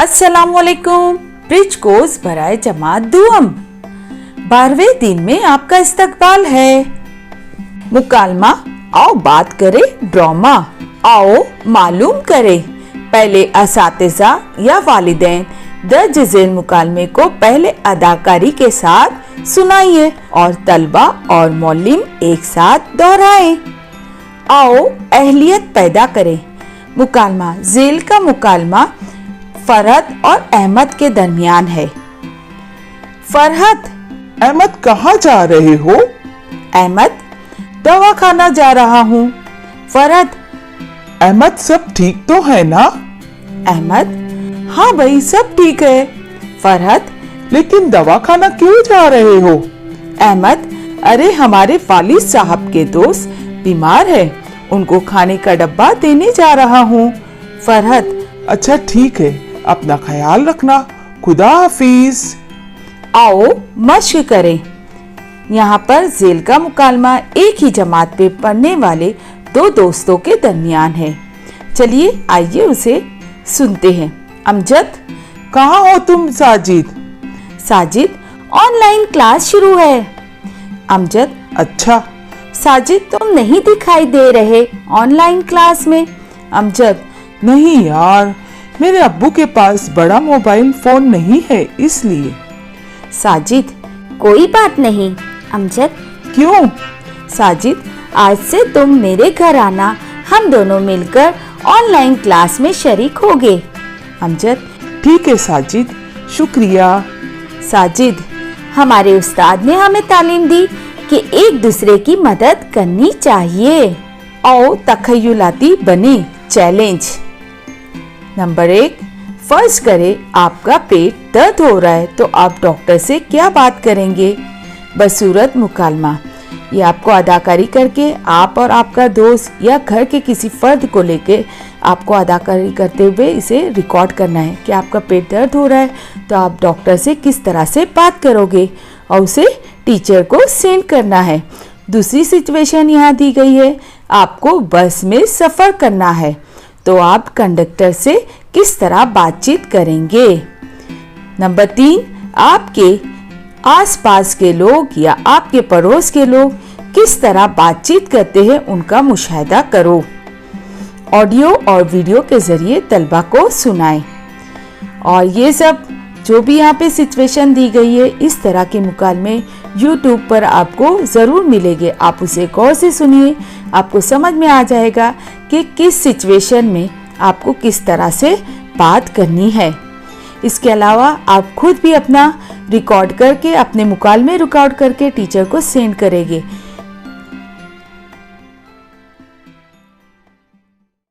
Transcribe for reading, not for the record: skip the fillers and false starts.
अस्सलामुअलैकुम। Bridge course बराए जमात दुआम 12वें दिन में आपका इस्तकबाल है। मुकालमा, आओ बात करें ड्रामा, आओ मालूम करें। पहले असातिज़ा या वालिदैन दर्ज झेल मुकालमे को पहले अदाकारी के साथ सुनाइए और तलबा और मौलिम एक साथ दोहराएं। आओ अहलियत पैदा करें। मुकालमा, झेल का मुकालमा फरहत और अहमद के दरमियान है। फरहत, अहमद कहाँ जा रहे हो? अहमद, दवाखाना जा रहा हूँ। फरहत, अहमद सब ठीक तो है ना? अहमद, हाँ भाई सब ठीक है। फरहत, लेकिन दवाखाना क्यों जा रहे हो? अहमद, अरे हमारे वालिद साहब के दोस्त बीमार है, उनको खाने का डब्बा देने जा रहा हूँ। फरहत, अच्छा ठीक है, अपना ख्याल रखना, खुदा हाफिज। आओ मश्क करें। यहाँ पर झेल का मुकालमा एक ही जमात पे पढ़ने वाले दो दोस्तों के दरमियान है। चलिए आइए उसे सुनते हैं। अमजद, कहाँ हो तुम? साजिद, साजिद, ऑनलाइन क्लास शुरू है। अमजद, अच्छा। साजिद, तुम नहीं दिखाई दे रहे ऑनलाइन क्लास में। अमजद, नहीं यार, मेरे अब्बू के पास बड़ा मोबाइल फोन नहीं है इसलिए। साजिद, कोई बात नहीं। अमजद, क्यों? साजिद, आज से तुम मेरे घर आना, हम दोनों मिलकर ऑनलाइन क्लास में शरीक होंगे। अमजद, ठीक है साजिद, शुक्रिया। साजिद, हमारे उस्ताद ने हमें तालीम दी कि एक दूसरे की मदद करनी चाहिए। आओ तखय्युलाती बने। चैलेंज नंबर 1, फर्ज करें आपका पेट दर्द हो रहा है तो आप डॉक्टर से क्या बात करेंगे? बसूरत मुकालमा, ये आपको अदाकारी करके आप और आपका दोस्त या घर के किसी फर्द को लेके आपको अदाकारी करते हुए इसे रिकॉर्ड करना है कि आपका पेट दर्द हो रहा है तो आप डॉक्टर से किस तरह से बात करोगे और उसे टीचर को सेंड करना है। दूसरी सिचुएशन यहाँ दी गई है, आपको बस में सफ़र करना है तो आप कंडक्टर से किस तरह बातचीत करेंगे? नंबर 3, आपके आसपास के लोग या आपके पड़ोस के लोग किस तरह बातचीत करते हैं उनका मुशाहिदा करो। ऑडियो और वीडियो के जरिए तलबा को सुनाएं। और ये सब जो भी यहाँ पे सिचुएशन दी गई है, इस तरह के मुकालमे YouTube पर आपको ज़रूर मिलेंगे। आप उसे गौर से सुनिए, आपको समझ में आ जाएगा कि किस सिचुएशन में आपको किस तरह से बात करनी है। इसके अलावा आप खुद भी अपना रिकॉर्ड करके अपने मुकालमे रिकॉर्ड करके टीचर को सेंड करेंगे।